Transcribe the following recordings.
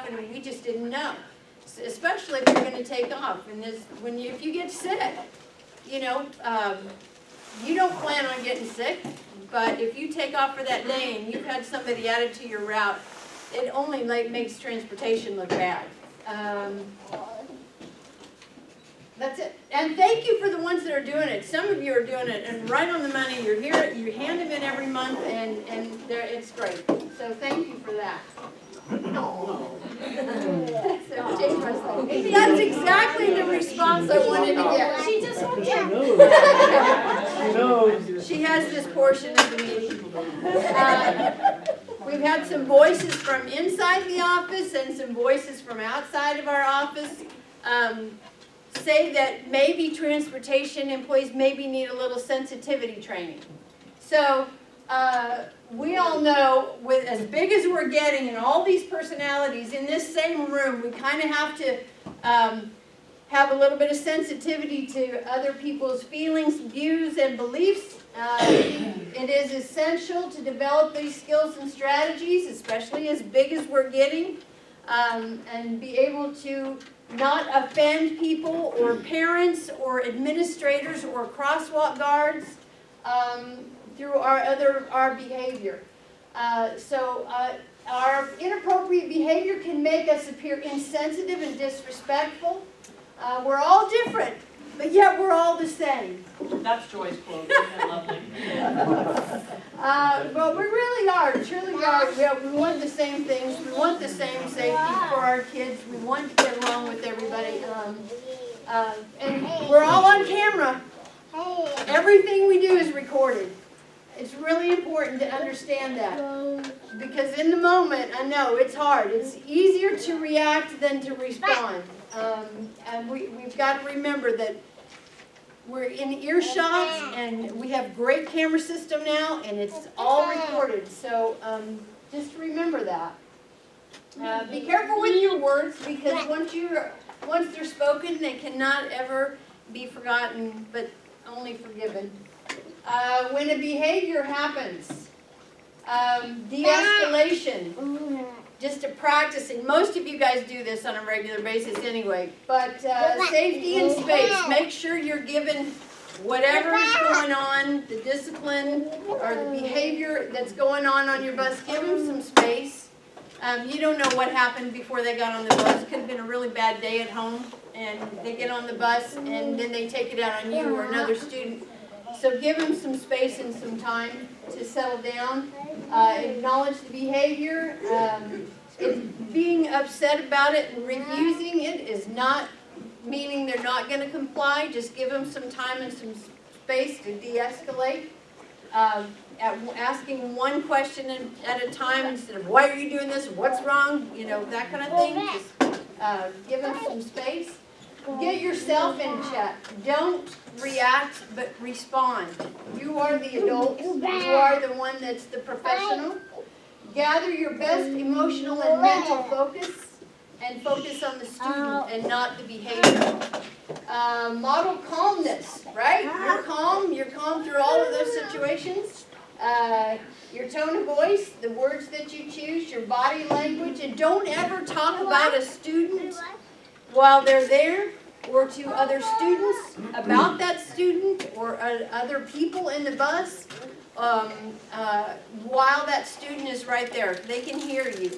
happen and we just didn't know. Especially if you're going to take off, and if you get sick, you know, you don't plan on getting sick, but if you take off for that day and you've had somebody added to your route, it only makes transportation look bad. That's it. And thank you for the ones that are doing it. Some of you are doing it and right on the money. You're here, you hand them in every month, and it's great. So thank you for that. That's exactly the response I wanted to get. She just wants to. She has this portion of the meeting. We've had some voices from inside the office and some voices from outside of our office say that maybe transportation employees maybe need a little sensitivity training. So we all know, with as big as we're getting and all these personalities in this same room, we kind of have to have a little bit of sensitivity to other people's feelings, views, and beliefs. It is essential to develop these skills and strategies, especially as big as we're getting, and be able to not offend people or parents or administrators or crosswalk guards through our behavior. Our inappropriate behavior can make us appear insensitive and disrespectful. We're all different, but yet we're all the same. That's Joy's quote. Isn't that lovely? But we really are, truly are. We want the same things. We want the same safety for our kids. We want to get along with everybody. And we're all on camera. Everything we do is recorded. It's really important to understand that. Because in the moment, I know it's hard. It's easier to react than to respond. And we've got to remember that we're in earshot, and we have great camera system now, and it's all recorded. So just remember that. Be careful with your words, because once they're spoken, they cannot ever be forgotten, but only forgiven. When a behavior happens, de-escalation. Just to practice, and most of you guys do this on a regular basis anyway, but safety and space. Make sure you're given whatever is going on, the discipline or the behavior that's going on your bus. Give them some space. You don't know what happened before they got on the bus. Could have been a really bad day at home, and they get on the bus, and then they take it out on you or another student. So give them some space and some time to settle down. Acknowledge the behavior. Being upset about it and refusing it is not meaning they're not going to comply. Just give them some time and some space to de-escalate. Asking one question at a time instead of, why are you doing this? What's wrong? You know, that kind of thing. Just give them some space. Get yourself in check. Don't react, but respond. You are the adult. You are the one that's the professional. Gather your best emotional and mental focus, and focus on the student and not the behavior. Model calmness, right? You're calm through all of those situations. Your tone of voice, the words that you choose, your body language, and don't ever talk about a student while they're there, or to other students about that student, or other people in the bus, while that student is right there. They can hear you.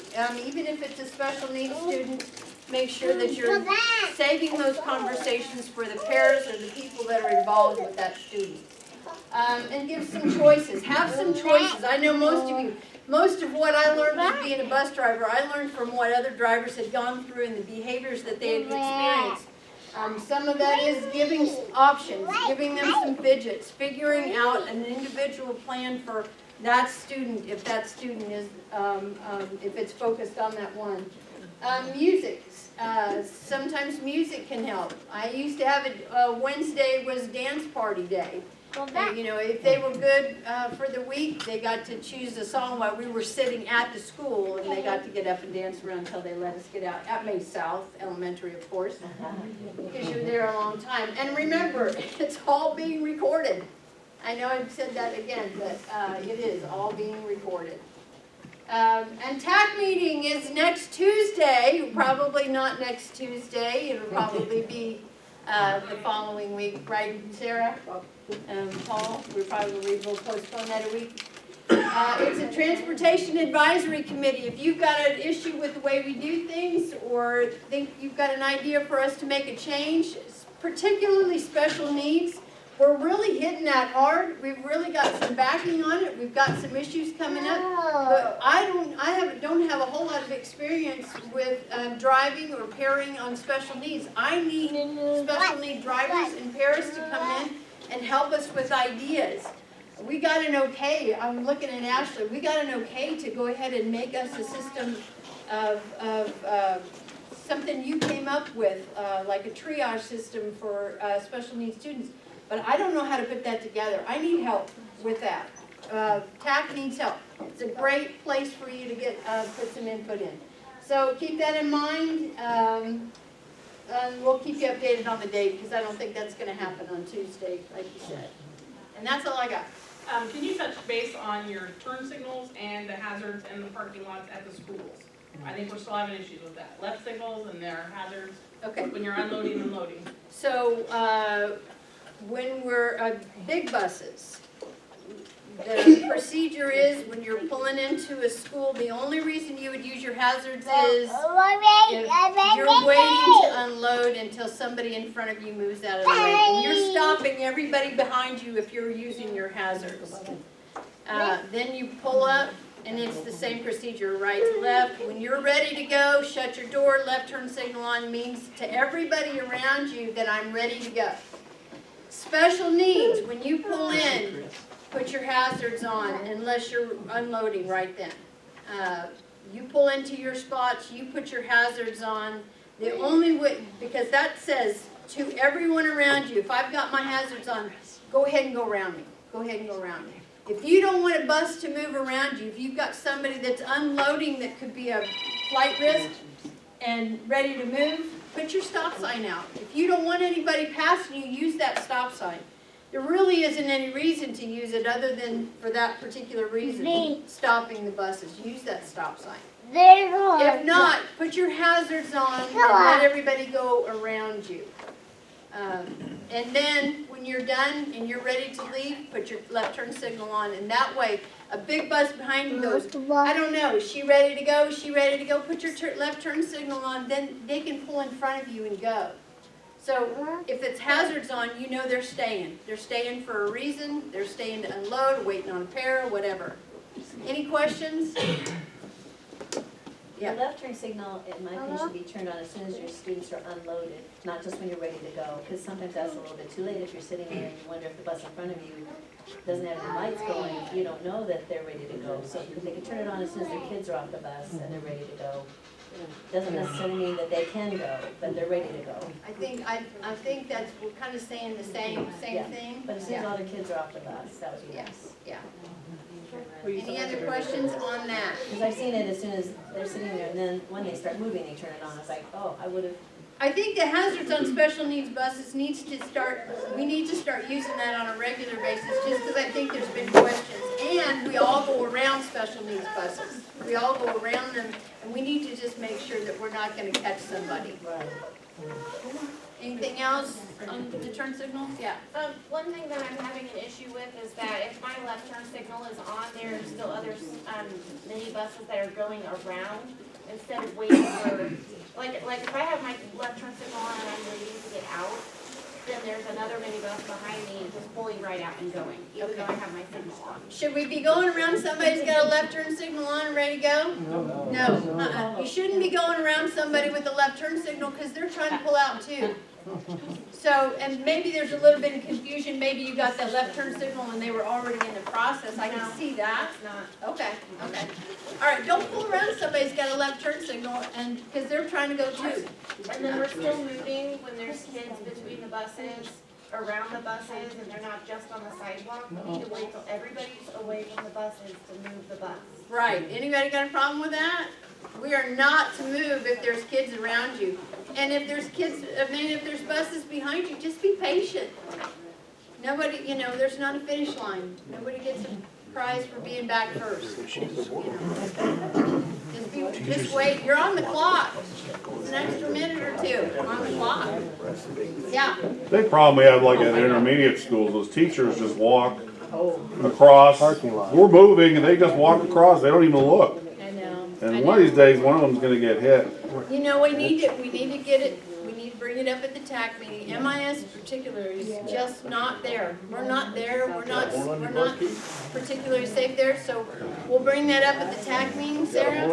Even if it's a special needs student, make sure that you're saving those conversations for the parents or the people that are involved with that student. And give some choices. Have some choices. I know most of what I learned as being a bus driver, I learned from what other drivers had gone through and the behaviors that they had experienced. Some of that is giving options, giving them some fidgets, figuring out an individual plan for that student, if that student is, if it's focused on that one. Music. Sometimes music can help. I used to have it, Wednesday was dance party day. And, you know, if they were good for the week, they got to choose a song while we were sitting at the school, and they got to get up and dance around until they let us get out. At May South Elementary, of course, because you're there a long time. And remember, it's all being recorded. I know I've said that again, but it is all being recorded. And TAC meeting is next Tuesday, probably not next Tuesday, it'll probably be the following week, right, Sarah? Paul, we probably will postpone that a week. It's a Transportation Advisory Committee. If you've got an issue with the way we do things, or think you've got an idea for us to make a change, particularly special needs, we're really hitting that hard. We've really got some backing on it. We've got some issues coming up. But I don't have a whole lot of experience with driving or pairing on special needs. I need special need drivers and pairs to come in and help us with ideas. We got an okay, I'm looking at Ashley, we got an okay to go ahead and make us a system of something you came up with, like a triage system for special needs students. But I don't know how to put that together. I need help with that. TAC needs help. It's a great place for you to get put some input in. So keep that in mind. And we'll keep you updated on the date because I don't think that's going to happen on Tuesday, like you said. And that's all I got. Can you touch base on your turn signals and the hazards in the parking lots at the schools? I think we're still having issues with that. Left signals and their hazards Okay. when you're unloading and loading. So when we're big buses, the procedure is when you're pulling into a school, the only reason you would use your hazards is if you're waiting to unload until somebody in front of you moves out of the way. And you're stopping everybody behind you if you're using your hazards. Then you pull up and it's the same procedure, right to left. When you're ready to go, shut your door, left turn signal on means to everybody around you that I'm ready to go. Special needs, when you pull in, put your hazards on unless you're unloading right then. You pull into your spots, you put your hazards on. The only way, because that says to everyone around you, if I've got my hazards on, go ahead and go around me. Go ahead and go around me. If you don't want a bus to move around you, if you've got somebody that's unloading that could be a flight risk and ready to move, put your stop sign out. If you don't want anybody passing you, use that stop sign. There really isn't any reason to use it other than for that particular reason, stopping the buses. Use that stop sign. If not, put your hazards on and let everybody go around you. And then when you're done and you're ready to leave, put your left turn signal on. And that way, a big bus behind you goes, I don't know, is she ready to go? Is she ready to go? Put your left turn signal on, then they can pull in front of you and go. So if it's hazards on, you know they're staying. They're staying for a reason. They're staying to unload, waiting on a pair, whatever. Any questions? The left turn signal, in my opinion, should be turned on as soon as your students are unloaded, not just when you're ready to go, because sometimes that's a little bit too late. If you're sitting there and you wonder if the bus in front of you doesn't have any lights going, you don't know that they're ready to go. So if they can turn it on as soon as their kids are off the bus and they're ready to go. Doesn't necessarily mean that they can go, but they're ready to go. I think that's, we're kind of saying the same Yeah. thing. But as soon as all their kids are off the bus, that would be nice. Yes, yeah. Any other questions on that? Because I've seen it as soon as they're sitting there, and then when they start moving, they turn it on. It's like, oh, I would have. I think the hazards on special needs buses needs to start, we need to start using that on a regular basis, just because I think there's been questions. And we all go around special needs buses. We all go around them, and we need to just make sure that we're not going to catch somebody. Right. Anything else on the turn signals? Yeah. One thing that I'm having an issue with is that if my left turn signal is on, there are still other minibuses that are going around instead of waiting for, like if I have my left turn signal on and I'm waiting to get out, then there's another minibus behind me just pulling right out and going, even though I have my signal on. Should we be going around somebody's got a left turn signal on and ready to go? No. You shouldn't be going around somebody with a left turn signal because they're trying to pull out too. So, and maybe there's a little bit of confusion, maybe you got that left turn signal and they were already in the process, I can see that. It's not. Okay. All right, don't pull around somebody's got a left turn signal and, because they're trying to go too. And then we're still moving when there's kids between the buses, around the buses, and they're not just on the sidewalk. We need to wait till everybody's away from the buses to move the bus. Right, anybody got a problem with that? We are not to move if there's kids around you. And if there's kids, if there's buses behind you, just be patient. Nobody, there's not a finish line. Nobody gets prize for being back first. Just wait, you're on the clock. It's an extra minute or two on the clock. Yeah, Big problem we have like at intermediate schools, those teachers just walk across. Parking lot. We're moving and they just walk across, they don't even look. I know. And one of these days, one of them's gonna get hit. You know, we need to get it, we need to bring it up at the TAC meeting. MIS in particular is just not there. We're not there, we're not particularly safe there, so we'll bring that up at the TAC meeting, Sarah.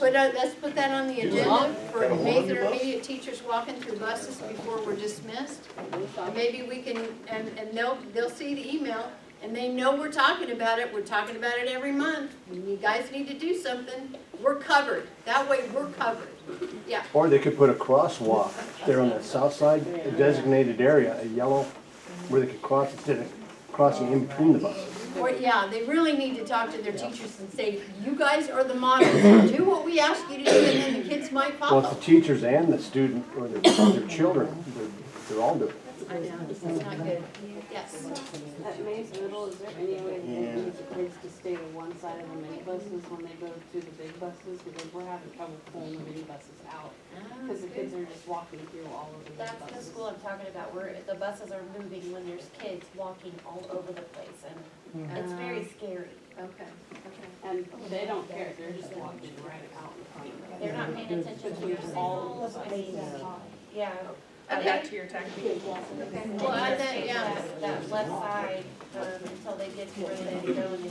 Let's put that on the agenda for May's intermediate teachers walking through buses before we're dismissed. Maybe we can, and they'll see the email, and they know we're talking about it every month. You guys need to do something, we're covered, that way we're covered, yeah. Or they could put a crosswalk there on the south side, a designated area, a yellow, where they could cross instead of crossing in between the buses. Or, yeah, they really need to talk to their teachers and say, you guys are the models, do what we ask you to do, and then the kids might Well, it's follow. the teachers and the student, or their children, they're all doing it. I know, it's not good, yes. At Mays Middle, is there any way that they can get the kids to stay to one side of the minibuses when they go to the big buses? Because we're having trouble pulling the minibuses out, because the kids are just walking through all of the That's the minibuses. school I'm talking about, where the buses are moving when there's kids walking all over the place, and it's very scary. Okay, okay. And they don't care, they're just walking right out in front of them. They're not paying attention to your signals, I mean, yeah. Add that to your tag meeting. Well, add that, yeah. That left side, until they get to where they go and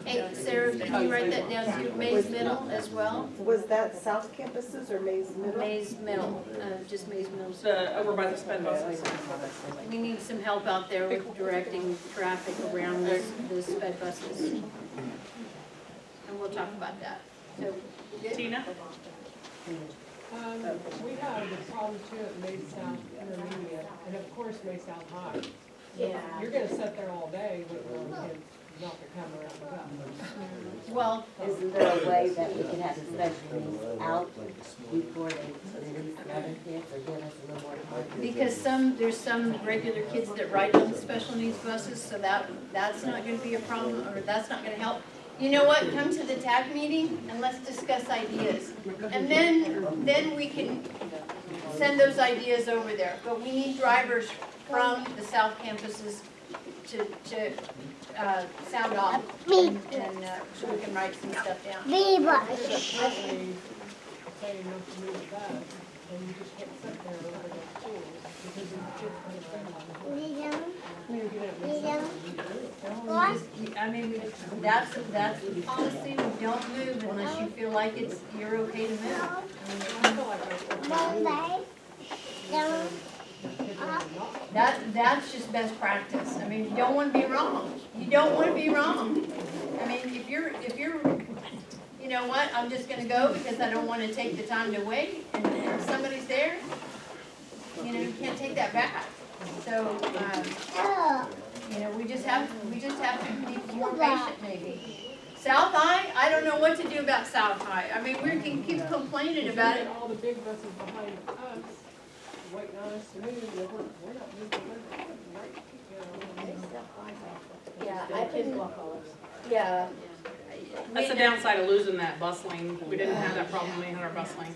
Hey, Sarah, can you write that down too, Mays Middle as well? Was that South Campuses or Mays Middle? Mays Middle, just Mays Middle. Over by the sped buses. We need some help out there with directing traffic around the sped buses. And we'll talk about that. So, good? Tina? We have the problem too at May South Intermediate, and of course May South High. Yeah. You're gonna sit there all day waiting on kids not to come around the bus. Well, Isn't there a way that we can have the special needs out before they release the other kids or give us a little more time? because there's some regular kids that ride on the special needs buses, so that's not gonna be a problem, or that's not gonna help. You know what, come to the TAC meeting and let's discuss ideas. And then we can send those ideas over there. But we need drivers from the South Campuses to sound off. And so we can write some stuff down. Saying not to move the bus, and you just can't sit there over the schools, because the kids can't That's the policy, we don't move unless you feel like you're okay to move. That's just best practice. I mean, you don't wanna be wrong. You don't wanna be wrong. I mean, if you're, you know what, I'm just gonna go because I don't wanna take the time to wait, and if somebody's there, you know, you can't take that back. So, you know, we just have to be more patient maybe. South High, I don't know what to do about South High. I mean, we can keep complaining about it. all the big buses behind us, waiting on us to move, and we're not moving, Yeah, I can, yeah. That's the downside of losing that bus lane. We didn't have that problem when we had our bus lane.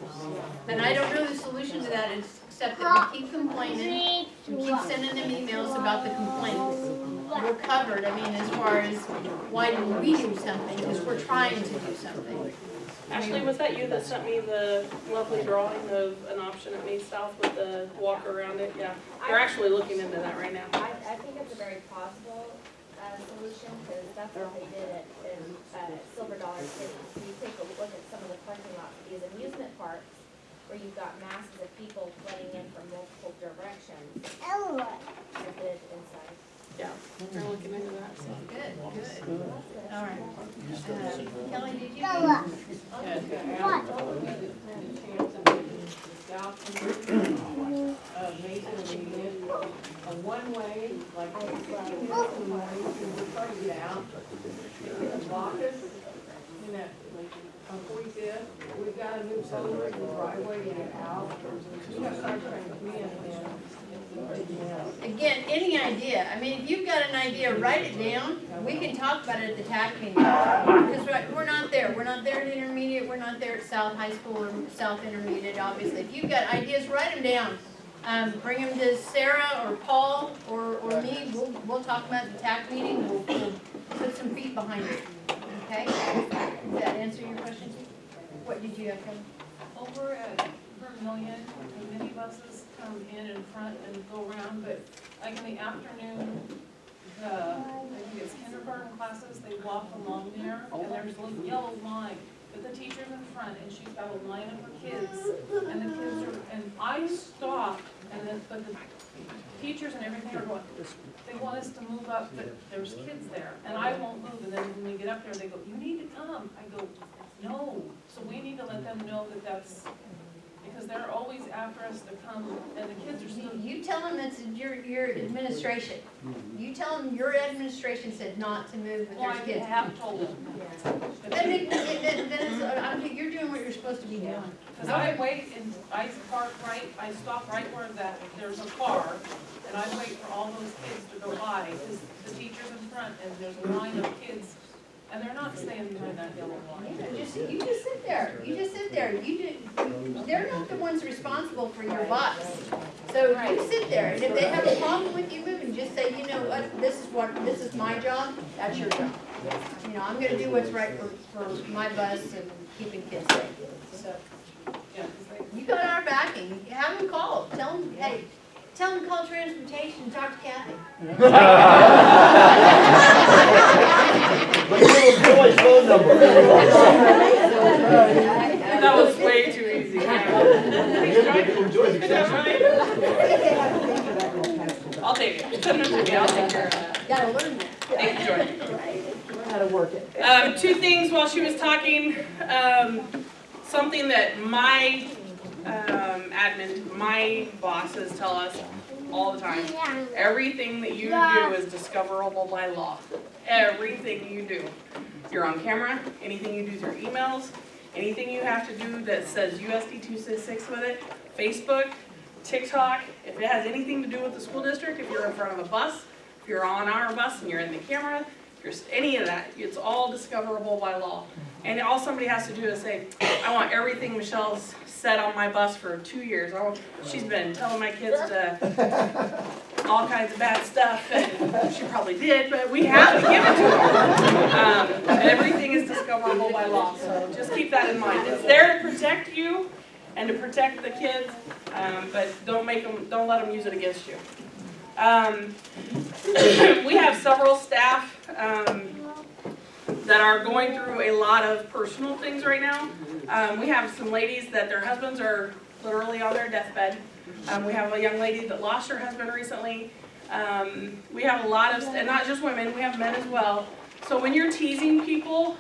And I don't know the solution to that, except that we keep complaining, we keep sending them emails about the complaints. We're covered, I mean, as far as why didn't we do something, because we're trying to do something. Ashley, was that you that sent me the lovely drawing of an option at Mays South with the walk around it? Yeah, they're actually looking into that right now. I think it's a very possible solution, because that's what they did at Silver Dollar City. You take a look at some of the parking lots, these amusement parks, where you've got masses of people flooding in from multiple directions. It did inside. Yeah, they're looking into that, so. Good, good. All right. Kelly, did you? a one-way, like, we're trying to get out. Block us, you know, before we did, we've got to move somewhere in the driveway to get out. You know, some trying to come in, and Again, any idea, I mean, if you've got an idea, write it down, we can talk about it at the TAC meeting. Because we're not there at intermediate, we're not there at South High School or South Intermediate, obviously. If you've got ideas, write them down. Bring them to Sarah or Paul or me, we'll talk about it at the TAC meeting, we'll put some feet behind it, okay? Does that answer your question? What did you have, Kevin? Over at Vermillion, the minibuses come in front and go around, but like in the afternoon, I think it's kindergarten classes, they walk along there, and there's a little yellow line, but the teacher's in front, and she's got a line of her kids, and the kids are, and I stop, and then, but the teachers and everything are going, they want us to move up, but there's kids there, and I won't move, and then when we get up there, they go, you need to come, I go, no, so we need to let them know that that's, because they're always after us to come, and the kids are still. You tell them it's your administration. You tell them your administration said not to move with Well, their I kids. have told them. Then it's, you're doing what you're supposed to be doing. Because I wait and I park right, I stop right where there's a car, and I wait for all those kids to go by, because the teacher's in front, and there's a line of kids, and they're not staying behind that yellow line. You just sit there, they're not the ones responsible for your bus. So you sit there, and if they have a problem with you moving, just say, you know what, this is my job, that's your job. You know, I'm gonna do what's right for my bus and keeping kids safe, so. Yeah, 'cause You got our backing, have them call, tell them, hey, tell them to call transportation and talk to Kathy. That was way too easy. I'll take it. I'll take care of that. Gotta learn that. Thank you, Joy. Learn how to work it. 2 things while she was talking. Something that my admin, my bosses tell us all the time. Everything that you do is discoverable by law. Everything you do. You're on camera, anything you do through emails, anything you have to do that says USD 266 with it, Facebook, TikTok, if it has anything to do with the school district, if you're in front of a bus, if you're on our bus and you're in the camera, if you're any of that, it's all discoverable by law. And all somebody has to do is say, I want everything Michelle's said on my bus for 2 years. She's been telling my kids to all kinds of bad stuff. She probably did, but we have to give it to her. Everything is discoverable by law, so just keep that in mind. It's there to protect you and to protect the kids, but don't let them use it against you. We have several staff that are going through a lot of personal things right now. We have some ladies that their husbands are literally on their deathbed. We have a young lady that lost her husband recently. We have a lot of, and not just women, we have men as well. So when you're teasing people,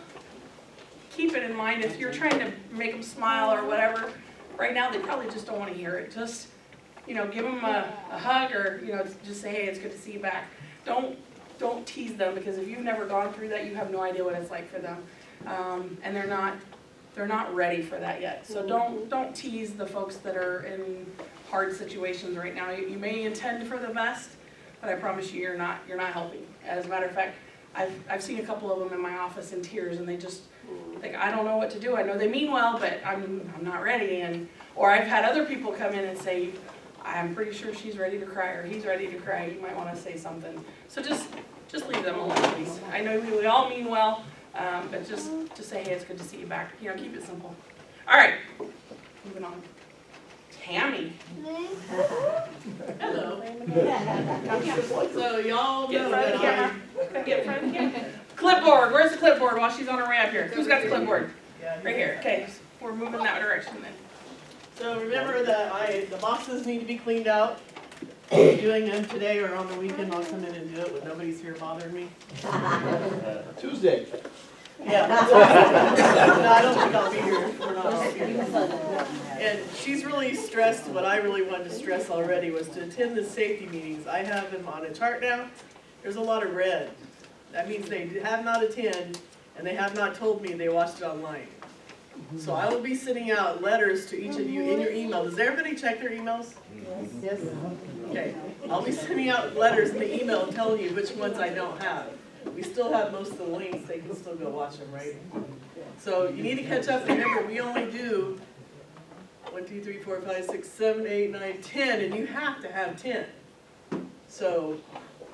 keep it in mind if you're trying to make them smile or whatever. Right now, they probably just don't want to hear it. Just, give them a hug or, just say, hey, it's good to see you back. Don't tease them, because if you've never gone through that, you have no idea what it's like for them. And they're not ready for that yet. So don't tease the folks that are in hard situations right now. You may intend for the best, but I promise you, you're not helping. As a matter of fact, I've seen a couple of them in my office in tears, and they just like, I don't know what to do. I know they mean well, but I'm not ready. Or I've had other people come in and say, I'm pretty sure she's ready to cry, or he's ready to cry. You might want to say something. So just leave them alone, please. I know we all mean well, but just say, hey, it's good to see you back. Keep it simple. All right, moving on. Tammy. Hello. So y'all get in front of the camera. Get in front of the camera. Clipboard. Where's the clipboard while she's on her way up here? Who's got the clipboard? Right here. Okay, we're moving that direction then. So remember that the boxes need to be cleaned out. Doing them today or on the weekend, I'll come in and do it when nobody's here bothering me. Tuesday. Yeah. No, I don't think I'll be here. We're not all here. And she's really stressed, what I really wanted to stress already was to attend the safety meetings. I have them on a chart now. There's a lot of red. That means they have not attended, and they have not told me they watched it online. So I will be sending out letters to each of you in your email. Does everybody check their emails? Yes. Okay, I'll be sending out letters in the email telling you which ones I don't have. We still have most of the links, they can still go watch them, right? So you need to catch up. Remember, we only do 1, 2, 3, 4, 5, 6, 7, 8, 9, 10, and you have to have 10. So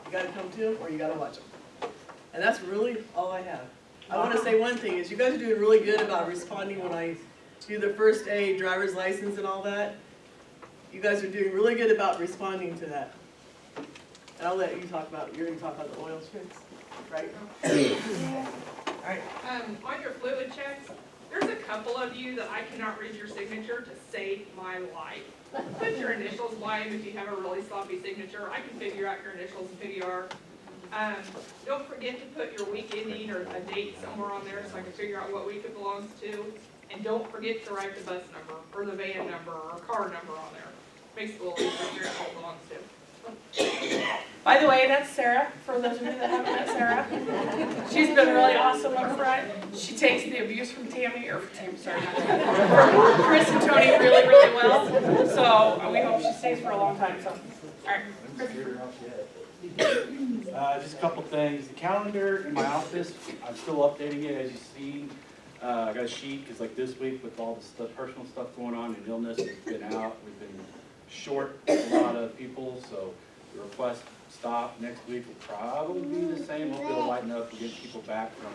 you gotta come to them or you gotta watch them. And that's really all I have. I wanna say one thing, is you guys are doing really good about responding when I do the first aid, driver's license and all that. You guys are doing really good about responding to that. And I'll let you talk about, you're gonna talk about the oil strips, right? Alright, On your fluid checks, there's a couple of you that I cannot read your signature to save my life. Put your initials, wife, if you have a really sloppy signature. I can figure out your initials and who you are. Don't forget to put your week ending or a date somewhere on there so I can figure out what week it belongs to. And don't forget to write the bus number, or the van number, or car number on there. Makes it a little easier to figure out who it belongs to. By the way, that's Sarah, for those of you that haven't met Sarah. She's been really awesome up front. She takes the abuse from Tammy, or from Tammy, sorry, not Tammy, from Chris and Tony really, really well. So we hope she stays for a long time, so, all right. Chris. Just a couple things. The calendar in my office, I'm still updating it as you see. I got a sheet, because like this week with all the stuff, personal stuff going on and illness, we've been out, we've been short a lot of people, so the request stop next week will probably be the same. We'll be able to lighten up and get people back from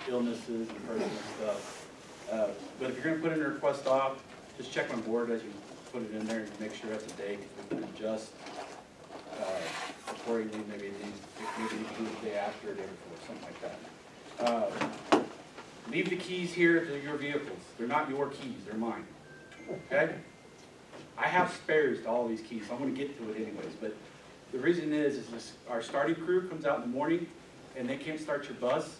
illnesses and personal stuff. But if you're going to put in a request off, just check my board as you put it in there and make sure that's a date. We can adjust accordingly, maybe it needs the day after or the day before, something like that. Leave the keys here to your vehicles. They're not your keys, they're mine. Okay? I have spares to all these keys, so I'm going to get to it anyways. But the reason is this, our starting crew comes out in the morning and they can't start your bus.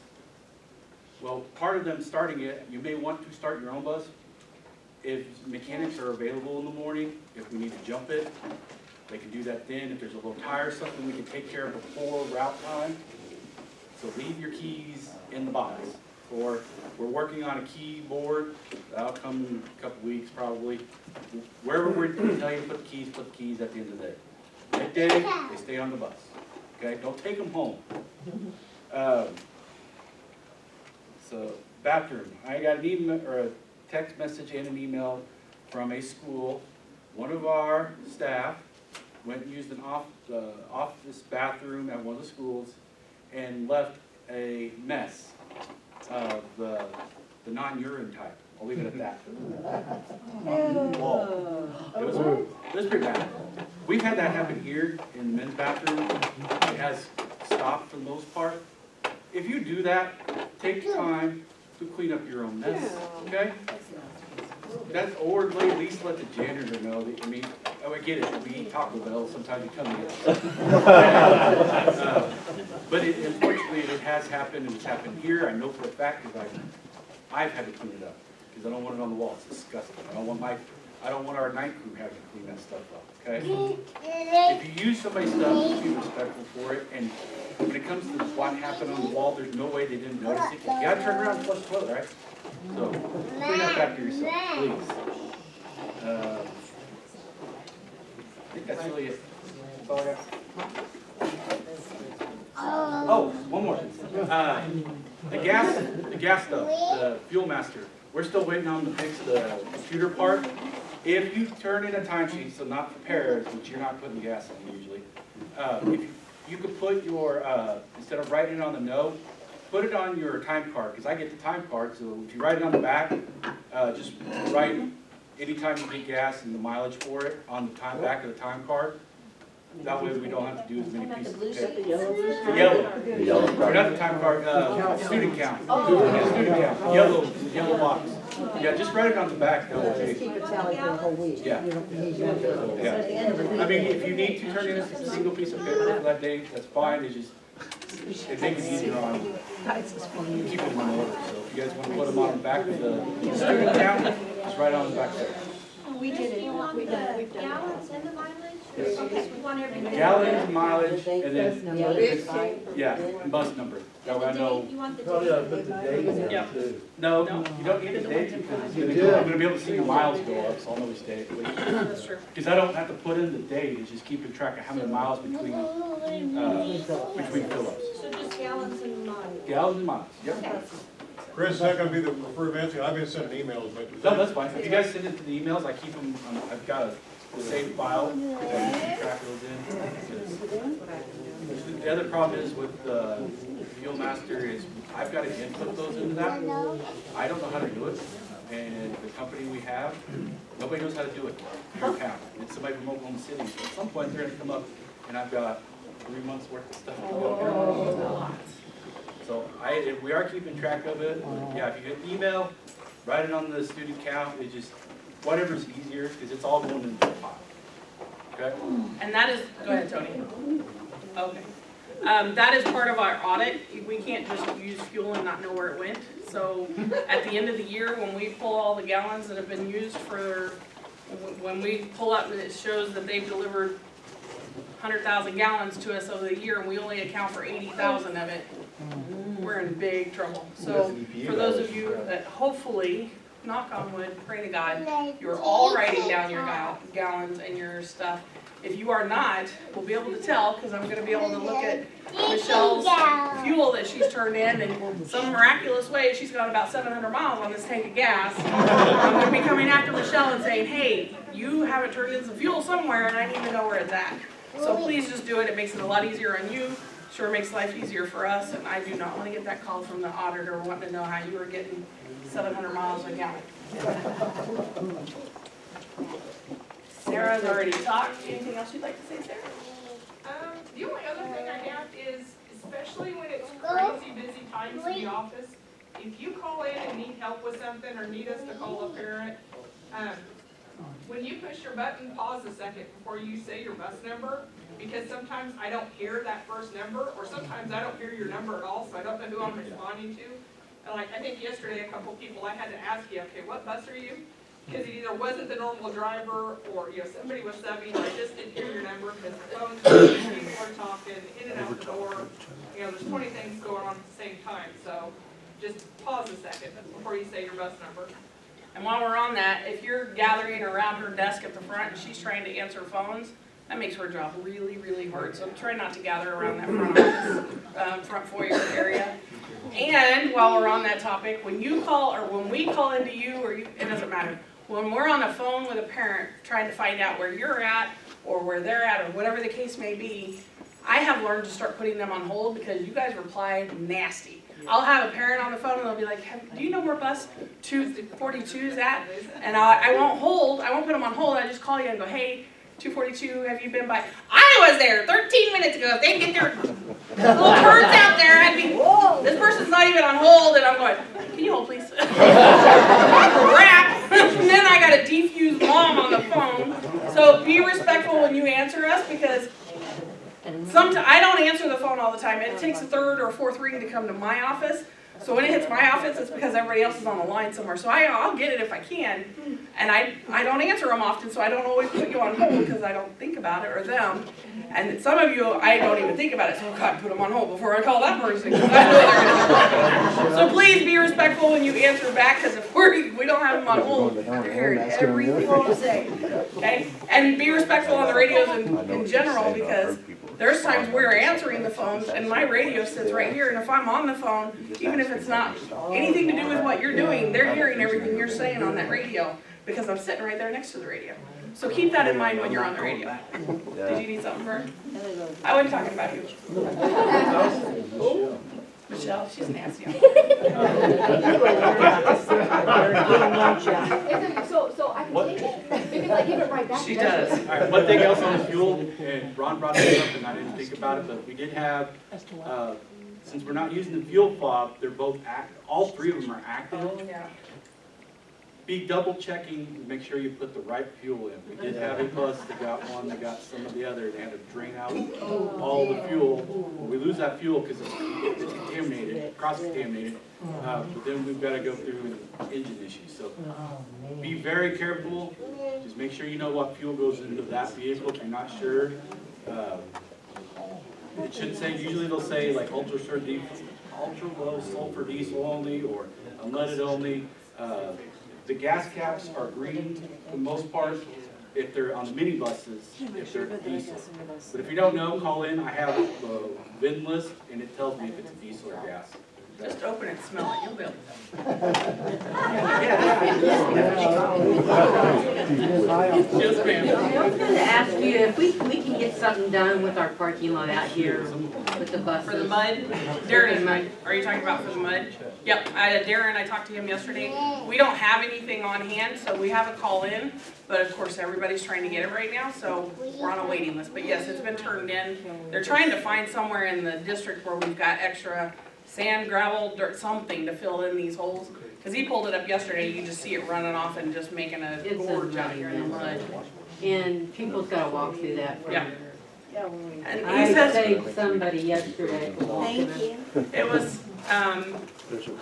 Well, part of them starting it, you may want to start your own bus. If mechanics are available in the morning, if we need to jump it, they can do that then. If there's a little tire or something we can take care of before route time. So leave your keys in the box. Or we're working on a keyboard, that'll come in a couple weeks probably. Wherever we're tell you to put the keys at the end of the day. Midday, they stay on the bus. Okay, don't take them home. So bathroom, I got an email or a text message and an email from a school. One of our staff went and used an office bathroom at one of the schools and left a mess of the non-urine type. I'll leave it at that. Wall. It was pretty bad. We've had that happen here in the men's bathroom. It has stopped for the most part. If you do that, take the time to clean up your own mess, okay? That's, or at least let the janitor know that, I mean, oh, I get it, we eat Taco Bell, sometimes you come here. But unfortunately, it has happened, and it's happened here. I know for a fact, because I've had to clean it up, because I don't want it on the wall, it's disgusting. I don't want our night crew having to clean that stuff up, okay? If you use somebody's stuff, just be respectful for it, and when it comes to what happened on the wall, there's no way they didn't notice it. You gotta turn around and flush the toilet, right? So, clean up after yourself, please. I think that's really it. That's all I got. Oh, one more. The gas stuff, the Fuel Master. We're still waiting on to fix the computer part. If you turn in a timesheet, so not for pairs, which you're not putting gas in usually, if you could put your, instead of writing it on the note, put it on your time card, because I get the time card, so if you write it on the back, just write anytime you get gas and the mileage for it on the back of the time card. That way we don't have to do as many pieces of paper. The yellow. Or not the time card, student count. Student count, yellow box. Yeah, just write it on the back, that way. Keep a tally for the whole week. Yeah. You don't need one. Yeah. I mean, if you need to turn in a single piece of paper for that day, that's fine, it makes it easier on keep them in order. So if you guys want to put them on the back of the student count, just write it on the back there. we did it. Do you want the We've done it. gallons and the mileage, or you want everything? Gallons, mileage, The and bus then, number is right. yeah, and bus number. That And way I the know. date, you want the Probably date? ought to put the date Yeah. down too. No, you don't need a date because I'm gonna be able to see your miles go up, so I'll know which day. That's true. Because I don't have to put in the date, it's just keeping track of how many miles between fill-ups. So just gallons and mileage. Gallons and miles, yep. Chris, is that gonna be the preferred answer? I've been sending emails, but. No, that's fine. If you guys send it to the emails, I keep them, I've got a saved file, so I can track those in. Because the other problem is with the Fuel Master is I've got to input those into that. I don't know how to do it, and the company we have, nobody knows how to do it. Your account, it's somebody from Oklahoma City, so at some point they're gonna come up, and I've got 3 months worth of stuff to go here. So we are keeping track of it. Yeah, if you get email, write it on the student count, it just, whatever's easier, because it's all going into the file. Okay? And that is, go ahead, Tony. Okay. That is part of our audit. We can't just use fuel and not know where it went. So at the end of the year, when we pull all the gallons that have been used for, when we pull up and it shows that they've delivered 100,000 gallons to us over the year and we only account for 80,000 of it, we're in big trouble. So for those of you that hopefully, knock on wood, pray to God, you're all writing down your gallons and your stuff. If you are not, we'll be able to tell because I'm going to be able to look at Michelle's fuel that she's turned in, and some miraculous way she's got about 700 miles on this tank of gas. I'm going to be coming after Michelle and saying, hey, you haven't turned in some fuel somewhere and I need to know where it's at. So please just do it. It makes it a lot easier on you. Sure makes life easier for us, and I do not want to get that call from the auditor wanting to know how you were getting 700 miles a gallon. Sarah's already talked. Anything else you'd like to say, Sarah? The only other thing I have is, especially when it's crazy busy times in the office, if you call in and need help with something or need us to call a parent, when you push your button, pause a second before you say your bus number, because sometimes I don't hear that first number, or sometimes I don't hear your number at all, so I don't know who I'm responding to. And like, I think yesterday, a couple people, I had to ask you, okay, what bus are you? Because it either wasn't the normal driver, or, you know, somebody was subbing, or I just didn't hear your number, because the phone's ringing, people are talking, in and out the door. You know, there's 20 things going on at the same time, so just pause a second before you say your bus number. And while we're on that, if you're gathering around her desk at the front and she's trying to answer phones, that makes her job really, really hard. So try not to gather around that front office, front foyer area. And while we're on that topic, when you call, or when we call into you, or you, it doesn't matter. When we're on a phone with a parent trying to find out where you're at, or where they're at, or whatever the case may be, I have learned to start putting them on hold because you guys reply nasty. I'll have a parent on the phone and they'll be like, do you know where bus 242 is at? And I won't hold, I won't put them on hold, I just call you and go, hey, 242, have you been by? I was there 13 minutes ago. If they can get their little turds out there, I'd be, this person's not even on hold, and I'm going, can you hold, please? Crap! And then I got a defused mom on the phone. So be respectful when you answer us, because sometimes I don't answer the phone all the time. It takes a third or fourth ring to come to my office. So when it hits my office, it's because everybody else is on the line somewhere. So I'll get it if I can. And I don't answer them often, so I don't always put you on hold because I don't think about it, or them. And some of you, I don't even think about it, so God, put them on hold before I call that person. I know they're gonna. So please be respectful when you answer back, because if we don't have them on hold, they're hearing everything you say. Okay? And be respectful on the radios in general, because there's times we're answering the phones and my radio sits right here, and if I'm on the phone, even if it's not anything to do with what you're doing, they're hearing everything you're saying on that radio, because I'm sitting right there next to the radio. So keep that in mind when you're on the radio. Did you need something, Vern? I wasn't talking about you. Michelle, she's nasty. So I can take it? Because I give it right back. She does. All right, one thing else on the fuel, and Ron brought this up and I didn't think about it, but we did have, since we're not using the fuel fob, they're both all three of them are active. Oh, yeah. Be double checking, make sure you put the right fuel in. We did have a bus that got one, that got some of the other, they had to drain out all the fuel. We lose that fuel because it's contaminated, cross-contaminated, but then we've got to go through engine issues. So be very careful, just make sure you know what fuel goes into that vehicle if you're not sure. It should say, usually they'll say like ultra low sulfur diesel only or unleaded only. The gas caps are green for the most part if they're on the minibuses, if they're diesel. But if you don't know, call in. I have the VIN list and it tells me if it's a diesel or gas. Just open it, smell it, you'll be able to Yes, ma'am. I was gonna ask you if we can get something done with our parking lot out here with the buses. For the mud, Darren, are you talking about for the mud? Yep, Darren, I talked to him yesterday. We don't have anything on hand, so we have a call in, but of course, everybody's trying to get it right now, so we're on a waiting list. But yes, it's been turned in. They're trying to find somewhere in the district where we've got extra sand, gravel, dirt, something to fill in these holes. Cause he pulled it up yesterday, you just see it running off and just making a It's a gorge out here in the mud. And people's gotta walk through that. Yeah. And he I says, saved somebody yesterday from walking. it was, I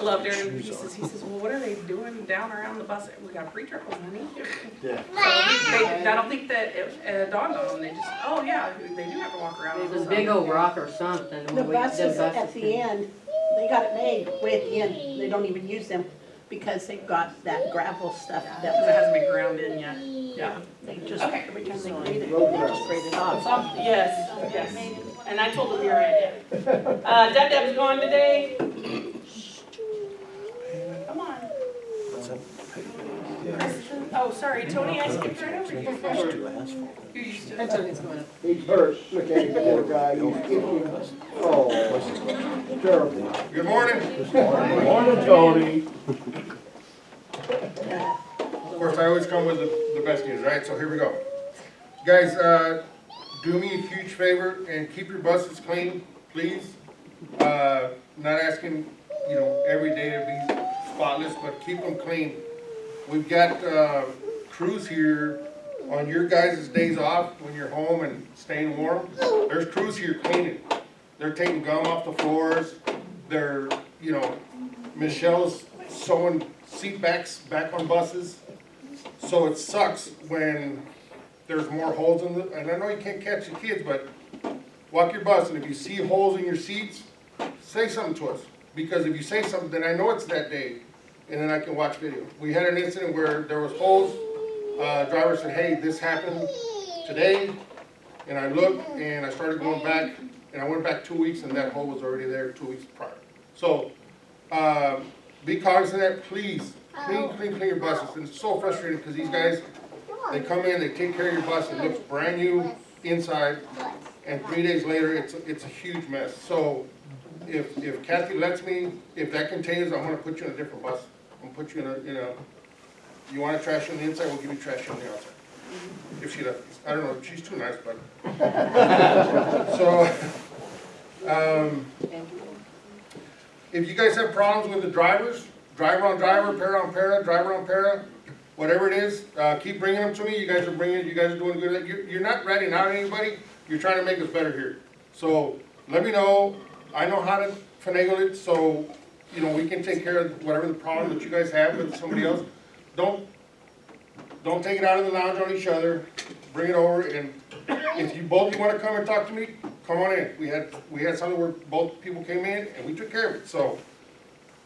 love Darren Pieces, he says, well, what are they doing down around the bus? We got pre-triples, honey. Yeah. I don't think that it dawned on them, they just, oh yeah, they do have to walk around. It was a big old rock or something. The buses at the end, they got it made way at the end, they don't even use them because they've got that gravel stuff Because that, it hasn't been ground in yet. yeah, they just, Okay. every time they grade it, they just grade it off. Yes, yes, and I told them you're right. Deb's gone today. Come on. Oh, sorry, Tony, I skipped right over you. You're used to it. He's hurt, look at him, poor guy, he's kicking. Oh, terrible. Good morning. Good morning, Tony. Of course, I always come with the best news, right? So here we go. Guys, do me a huge favor and keep your buses clean, please. Not asking, every day to be spotless, but keep them clean. We've got crews here on your guys' days off when you're home and staying warm. There's crews here cleaning. They're taking gum off the floors. They're, Michelle's sewing seat backs back on buses. So it sucks when there's more holes in the, and I know you can't catch the kids, but walk your bus, and if you see holes in your seats, say something to us. Because if you say something, then I know it's that day, and then I can watch video. We had an incident where there was holes. Driver said, hey, this happened today, and I looked, and I started going back, and I went back 2 weeks, and that hole was already there 2 weeks prior. So, be cognizant of that, please. Clean your buses. And it's so frustrating because these guys, they come in, they take care of your bus, it looks brand new inside, and 3 days later, it's a huge mess. So, if Kathy lets me, if that continues, I'm gonna put you in a different bus. I'm gonna put you in a, you want a trash on the inside, we'll give you trash on the outside. If she does, I don't know, she's too nice, but. So, if you guys have problems with the drivers, driver on driver, para on para, driver on para, whatever it is, keep bringing them to me. You guys are doing good. You're not ratting out anybody. You're trying to make us better here. So let me know. I know how to finagle it, so we can take care of whatever the problem that you guys have with somebody else. Don't take it out of the lounge on each other. Bring it over, and if you both want to come and talk to me, come on in. We had something where both people came in and we took care of it. So